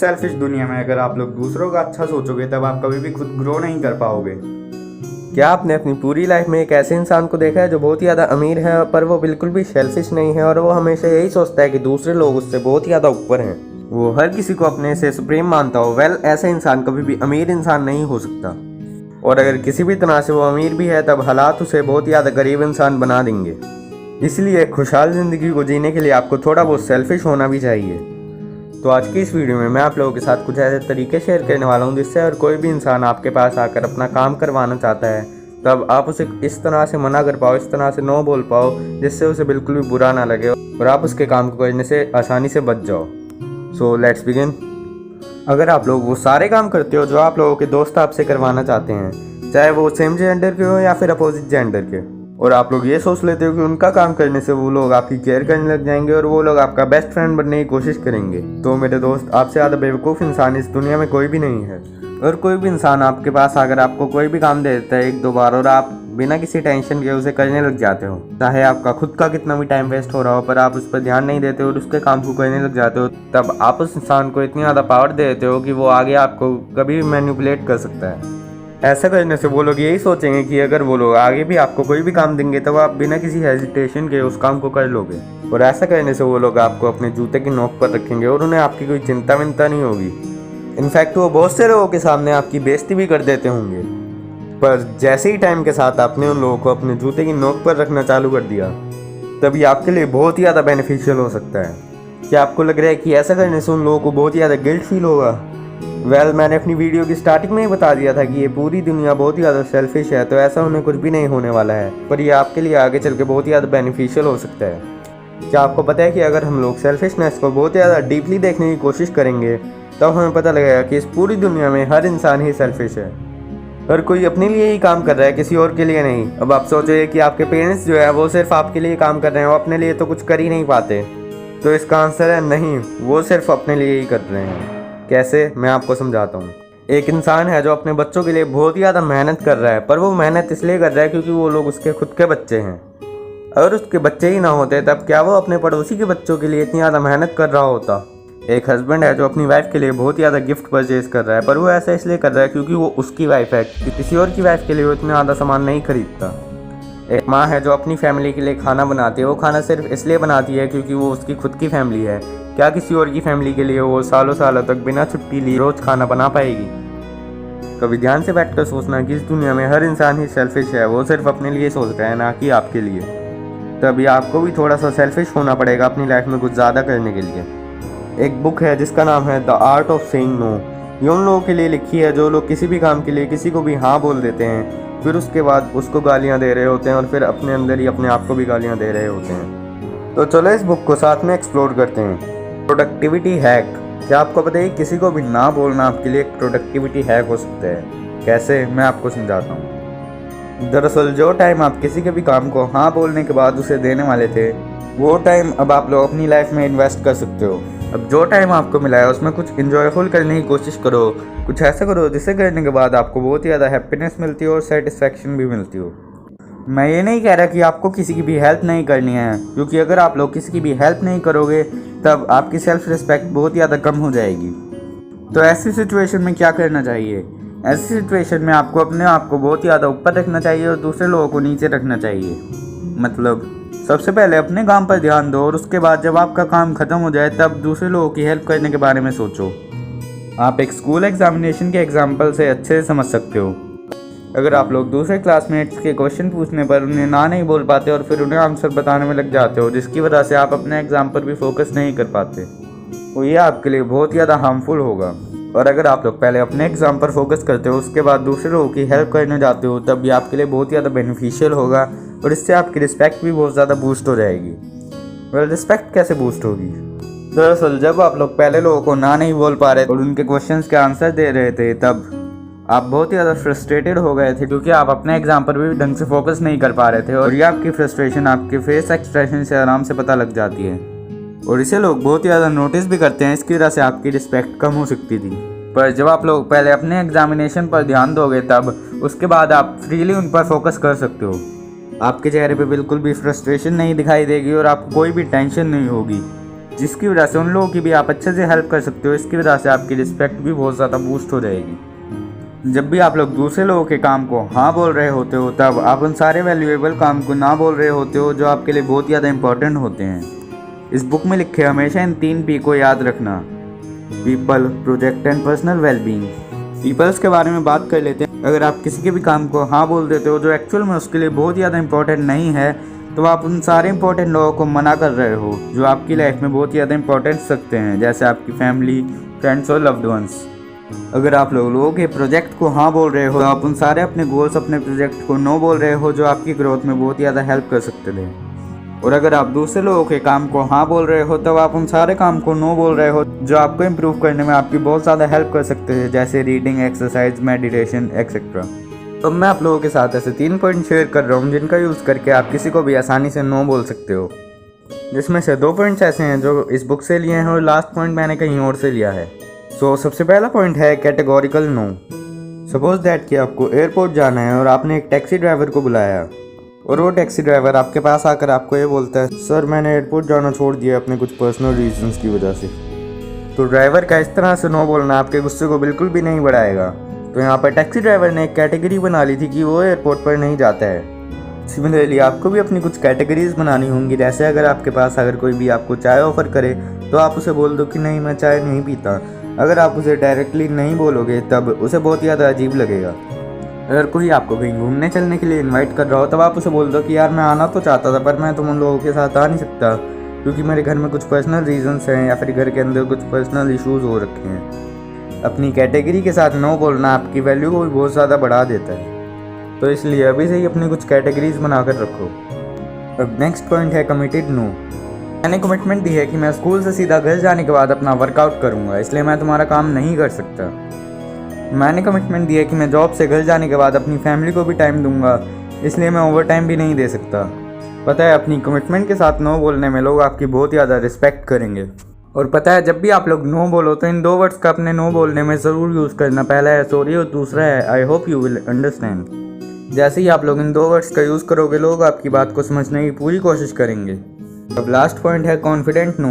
Selfish दुनिया में अगर आप लोग दूसरों का अच्छा सोचोगे तब आप कभी भी खुद ग्रो नहीं कर पाओगे। क्या आपने अपनी पूरी लाइफ में एक ऐसे इंसान को देखा है जो बहुत ही ज़्यादा अमीर है पर वो बिल्कुल भी सेल्फिश नहीं है और वो हमेशा यही सोचता है कि दूसरे लोग उससे बहुत ही ज़्यादा ऊपर हैं, वो हर किसी को अपने से सुप्रीम मानता हो। ऐसा इंसान कभी भी अमीर इंसान नहीं हो सकता, और अगर किसी भी तरह से वो अमीर भी है तब हालात उसे बहुत ही ज़्यादा गरीब इंसान बना देंगे। इसलिए खुशहाल ज़िंदगी को जीने के लिए आपको थोड़ा बहुत सेल्फिश होना भी चाहिए। तो आज की इस वीडियो में मैं आप लोगों के साथ कुछ ऐसे तरीके शेयर करने वाला हूं जिससे अगर कोई भी इंसान आपके पास आकर अपना काम करवाना चाहता है तब आप उसे इस तरह से मना कर पाओ, इस तरह से नो बोल पाओ जिससे उसे बिल्कुल भी बुरा ना लगे और आप उसके काम को करने से आसानी से बच जाओ। So let's begin. अगर आप लोग वो सारे काम करते हो जो आप लोगों के दोस्त आपसे करवाना चाहते हैं, चाहे वो सेम जेंडर के हो या फिर अपोजिट जेंडर के, और आप लोग ये सोच लेते हो कि उनका काम करने से वो लोग आपकी केयर करने लग जाएंगे और वो लोग आपका बेस्ट फ्रेंड बनने की कोशिश करेंगे, तो मेरे दोस्त आपसे ज़्यादा बेवकूफ़ इंसान इस दुनिया में कोई भी नहीं है। और कोई भी इंसान आपके पास आकर आपको कोई भी काम दे देता है एक दो बार और आप बिना किसी टेंशन के उसे करने लग जाते हो, चाहे आपका खुद का कितना भी टाइम वेस्ट हो रहा हो, पर आप उस पर ध्यान नहीं देते और उसके काम को करने लग जाते हो, तब आप उस इंसान को इतनी ज़्यादा पावर दे देते हो कि वो आगे आपको कभी भी मैनिपुलेट कर सकता है। ऐसा करने से वो लोग यही सोचेंगे कि अगर वो लोग आगे भी आपको कोई भी काम देंगे तब आप बिना किसी हेजिटेशन के उस काम को कर लोगे, और ऐसा करने से वो लोग आपको अपने जूते की नोक पर रखेंगे और उन्हें आपकी कोई चिंता विंता नहीं होगी। इनफैक्ट वो बहुत से लोगों के सामने आपकी बेइज्जती भी कर देते होंगे, पर जैसे ही टाइम के साथ आपने उन लोगों को अपने जूते की नोक पर रखना चालू कर दिया तभी आपके लिए बहुत ही ज़्यादा बेनिफिशियल हो सकता है। क्या आपको लग रहा है कि ऐसा करने से उन लोगों को बहुत ही ज़्यादा गिल्ट फील होगा? मैंने अपनी वीडियो की स्टार्टिंग में ही बता दिया था कि ये पूरी दुनिया बहुत ही ज़्यादा सेल्फिश है, तो ऐसा उन्हें कुछ भी नहीं होने वाला है, पर ये आपके लिए आगे चल के बहुत ही ज़्यादा बेनिफिशियल हो सकता है। क्या आपको पता है कि अगर हम लोग सेल्फिशनेस को बहुत ज़्यादा डीपली देखने की कोशिश करेंगे तब हमें पता लगेगा कि इस पूरी दुनिया में हर इंसान ही सेल्फिश है, हर कोई अपने लिए ही काम कर रहा है, किसी और के लिए नहीं। अब आप सोचिए कि आपके पेरेंट्स जो है वो सिर्फ आपके लिए काम कर रहे हैं, वो अपने लिए तो कुछ कर ही नहीं पाते, तो इसका आंसर है नहीं, वो सिर्फ अपने लिए ही कर रहे हैं। कैसे, मैं आपको समझाता हूँ। एक इंसान है जो अपने बच्चों के लिए बहुत ही ज़्यादा मेहनत कर रहा है, पर वो मेहनत इसलिए कर रहा है क्योंकि वो लोग उसके खुद के बच्चे हैं। अगर उसके बच्चे ही ना होते तब क्या वो अपने पड़ोसी के बच्चों के लिए इतनी ज़्यादा मेहनत कर रहा होता? एक हस्बैंड है जो अपनी वाइफ के लिए बहुत ही ज़्यादा गिफ्ट परचेज कर रहा है, पर वो ऐसा इसलिए कर रहा है क्योंकि वो उसकी वाइफ है, किसी और की वाइफ के लिए वो इतना ज़्यादा सामान नहीं खरीदता। एक माँ है जो अपनी फैमिली के लिए खाना बनाती है, वो खाना सिर्फ इसलिए बनाती है क्योंकि वो उसकी खुद की फैमिली है। क्या किसी और की फैमिली के लिए वो सालों सालों तक बिना छुट्टी लिए रोज़ खाना बना पाएगी? कभी ध्यान से बैठकर सोचना कि इस दुनिया में हर इंसान ही सेल्फिश है, वो सिर्फ अपने लिए सोच रहा है, ना कि आपके लिए। तभी आपको भी थोड़ा सा सेल्फिश होना पड़ेगा अपनी लाइफ में कुछ ज़्यादा करने के लिए। एक बुक है जिसका नाम है the art of saying no. ये उन लोगों के लिए लिखी है जो लोग किसी भी काम के लिए किसी को भी हाँ बोल देते हैं, फिर उसके बाद उसको गालियाँ दे रहे होते हैं और फिर अपने अंदर ही अपने आप को भी गालियाँ दे रहे होते हैं। तो चलो इस बुक को साथ में एक्सप्लोर करते हैं। Productivity hack. क्या आपको पता है किसी को भी ना बोलना आपके लिए एक प्रोडक्टिविटी हैक हो सकता है? कैसे, मैं आपको समझाता हूँ। दरअसल जो टाइम आप किसी के भी काम को हाँ बोलने के बाद उसे देने वाले थे, वो टाइम अब आप लोग अपनी लाइफ में इन्वेस्ट कर सकते हो। अब जो टाइम आपको मिला है उसमें कुछ इंजॉयफुल करने की कोशिश करो, कुछ ऐसा करो जिसे करने के बाद आपको बहुत ही ज़्यादा हैप्पीनेस मिलती हो और सेटिस्फैक्शन भी मिलती हो। मैं ये नहीं कह रहा कि आपको किसी की भी हेल्प नहीं करनी है, क्योंकि अगर आप लोग किसी की भी हेल्प नहीं करोगे तब आपकी सेल्फ रिस्पेक्ट बहुत ज़्यादा कम हो जाएगी। तो ऐसी सिचुएशन में क्या करना चाहिए? ऐसी सिचुएशन में आपको अपने आप को बहुत ज़्यादा ऊपर रखना चाहिए और दूसरे लोगों को नीचे रखना चाहिए। मतलब सबसे पहले अपने काम पर ध्यान दो और उसके बाद जब आपका काम ख़त्म हो जाए तब दूसरे लोगों की हेल्प करने के बारे में सोचो। आप एक स्कूल एग्जामिनेशन के एग्जाम्पल से अच्छे से समझ सकते हो। अगर आप लोग दूसरे क्लासमेट्स के क्वेश्चन पूछने पर उन्हें ना नहीं बोल पाते और फिर उन्हें आंसर बताने में लग जाते हो, जिसकी वजह से आप अपने एग्ज़ाम पर भी फोकस नहीं कर पाते, तो ये आपके लिए बहुत ही ज़्यादा हार्मफुल होगा। और अगर आप लोग पहले अपने एग्ज़ाम पर फोकस करते हो उसके बाद दूसरे लोगों की हेल्प करने जाते हो तब भी आपके लिए बहुत ही ज़्यादा बेनिफिशियल होगा और इससे आपकी रिस्पेक्ट भी बहुत ज़्यादा बूस्ट हो जाएगी। रिस्पेक्ट कैसे बूस्ट होगी? दरअसल जब आप लोग पहले लोगों को ना नहीं बोल पा रहे और उनके क्वेश्चंस के आंसर दे रहे थे तब आप बहुत ही ज़्यादा फ्रस्ट्रेटेड हो गए थे, क्योंकि आप अपने एग्जाम पर भी ढंग से फोकस नहीं कर पा रहे थे, और ये आपकी फ्रस्ट्रेशन आपके फेस एक्सप्रेशन से आराम से पता लग जाती है और इसे लोग बहुत ही ज़्यादा नोटिस भी करते हैं। इसकी वजह से आपकी रिस्पेक्ट कम हो सकती थी। पर जब आप लोग पहले अपने एग्जामिनेशन पर ध्यान दोगे तब उसके बाद आप फ्रीली उन पर फोकस कर सकते हो। आपके चेहरे पे बिल्कुल भी फ्रस्ट्रेशन नहीं दिखाई देगी और आपको कोई भी टेंशन नहीं होगी। जिसकी वजह से उन लोगों की भी आप अच्छे से हेल्प कर सकते हो। इसकी वजह से आपकी रिस्पेक्ट भी बहुत ज़्यादा बूस्ट हो जाएगी। जब भी आप लोग दूसरे लोगों के काम को हाँ बोल रहे होते हो तब आप उन सारे वैल्यूएबल काम को ना बोल रहे होते हो जो आपके लिए बहुत ज़्यादा इंपॉर्टेंट होते हैं। इस बुक में लिखे हमेशा इन 3 P को याद रखना: people, project and personal wellbeing. Peoples के बारे में बात कर लेते हैं। अगर आप किसी के भी काम को हाँ बोल देते हो जो एक्चुअल में उसके लिए बहुत ज़्यादा इंपॉर्टेंट नहीं है, तो आप उन सारे इंपॉर्टेंट लोगों को मना कर रहे हो जो आपकी लाइफ में बहुत ज़्यादा इंपॉर्टेंट सकते हैं, जैसे आपकी फैमिली, फ्रेंड्स और लव्ड वंस। अगर आप लोगों के प्रोजेक्ट को हाँ बोल रहे हो तो आप उन सारे अपने गोल्स, अपने प्रोजेक्ट को नो बोल रहे हो जो आपकी ग्रोथ में बहुत ज़्यादा हेल्प कर सकते थे। और अगर आप दूसरे लोगों के काम को हाँ बोल रहे हो तब आप उन सारे काम को नो बोल रहे हो जो आपको इम्प्रूव करने में आपकी बहुत ज़्यादा हेल्प कर सकते हैं, जैसे रीडिंग, एक्सरसाइज, मेडिटेशन एक्सेट्रा। तो मैं आप लोगों के साथ ऐसे 3 पॉइंट शेयर कर रहा हूँ जिनका यूज़ करके आप किसी को भी आसानी से नो बोल सकते हो, जिसमें से 2 पॉइंट्स ऐसे हैं जो इस बुक से लिए हैं और लास्ट पॉइंट मैंने कहीं और से लिया है। सबसे पहला पॉइंट है कैटेगोरिकल नो। सपोज दैट कि आपको एयरपोर्ट जाना है और आपने एक टैक्सी ड्राइवर को बुलाया और वो टैक्सी ड्राइवर आपके पास आकर आपको ये बोलता है, सर मैंने एयरपोर्ट जाना छोड़ दिया अपने कुछ पर्सनल रीजंस की वजह से। तो ड्राइवर का इस तरह से नो बोलना आपके गुस्से को बिल्कुल भी नहीं बढ़ाएगा। तो यहाँ पर टैक्सी ड्राइवर ने एक कैटेगरी बना ली थी कि वो एयरपोर्ट पर नहीं जाता है। सिमिलरली आपको भी अपनी कुछ कैटेगरीज बनानी होंगी, जैसे अगर आपके पास अगर कोई भी आपको चाय ऑफर करे तो आप उसे बोल दो कि नहीं मैं चाय नहीं पीता। अगर आप उसे डायरेक्टली नहीं बोलोगे तब उसे बहुत ज़्यादा अजीब लगेगा। अगर कोई आपको कहीं घूमने चलने के लिए इनवाइट कर रहा हो तब आप उसे बोल दो कि यार मैं आना तो चाहता था पर मैं तुम उन लोगों के साथ आ नहीं सकता क्योंकि मेरे घर में कुछ पर्सनल रीजंस हैं या फिर घर के अंदर कुछ पर्सनल इश्यूज हो रखे हैं। अपनी कैटेगरी के साथ नो बोलना आपकी वैल्यू को भी बहुत ज़्यादा बढ़ा देता है। तो इसलिए अभी से ही अपनी कुछ कैटेगरीज बनाकर रखो। अब नेक्स्ट पॉइंट है कमिटेड नो। मैंने कमिटमेंट दी है कि मैं स्कूल से सीधा घर जाने के बाद अपना वर्कआउट करूंगा, इसलिए मैं तुम्हारा काम नहीं कर सकता। मैंने कमिटमेंट दी है कि मैं जॉब से घर जाने के बाद अपनी फैमिली को भी टाइम दूंगा, इसलिए मैं ओवर टाइम भी नहीं दे सकता। पता है अपनी कमिटमेंट के साथ नो बोलने में लोग आपकी बहुत ज़्यादा रिस्पेक्ट करेंगे। और पता है जब भी आप लोग नो बोलो तो इन 2 वर्ड्स का अपने नो बोलने में ज़रूर यूज़ करना। पहला है सॉरी और दूसरा है I hope you will understand. जैसे ही आप लोग इन 2 वर्ड्स का यूज़ करोगे लोग आपकी बात को समझने की पूरी कोशिश करेंगे। अब लास्ट पॉइंट है कॉन्फिडेंट नो।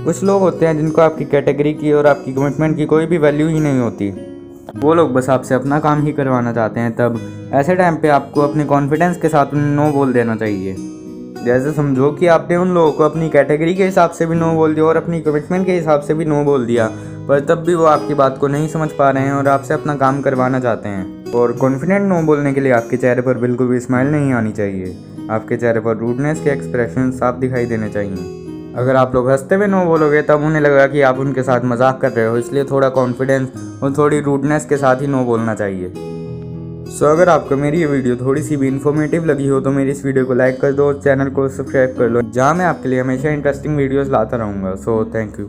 कुछ लोग होते हैं जिनको आपकी कैटेगरी की और आपकी कमिटमेंट की कोई भी वैल्यू ही नहीं होती। वो लोग बस आपसे अपना काम ही करवाना चाहते हैं। तब ऐसे टाइम पे आपको अपने कॉन्फिडेंस के साथ उन्हें नो बोल देना चाहिए। जैसे समझो कि आपने उन लोगों को अपनी कैटेगरी के हिसाब से भी नो बोल दिया और अपनी कमिटमेंट के हिसाब से भी नो बोल दिया, पर तब भी वो आपकी बात को नहीं समझ पा रहे हैं और आपसे अपना काम करवाना चाहते हैं। और कॉन्फिडेंट नो बोलने के लिए आपके चेहरे पर बिल्कुल भी स्माइल नहीं आनी चाहिए। आपके चेहरे पर रूडनेस के एक्सप्रेशन साफ दिखाई देने चाहिए। अगर आप लोग हंसते हुए नो बोलोगे तब उन्हें लगेगा कि आप उनके साथ मजाक कर रहे हो, इसलिए थोड़ा कॉन्फिडेंस और थोड़ी रूडनेस के साथ ही नो बोलना चाहिए। अगर आपको मेरी ये वीडियो थोड़ी सी भी इन्फॉर्मेटिव लगी हो तो मेरी इस वीडियो को लाइक कर दो और चैनल को सब्सक्राइब कर लो, जहाँ मैं आपके लिए हमेशा इंटरेस्टिंग वीडियोज़ लाता रहूँगा। Thank you.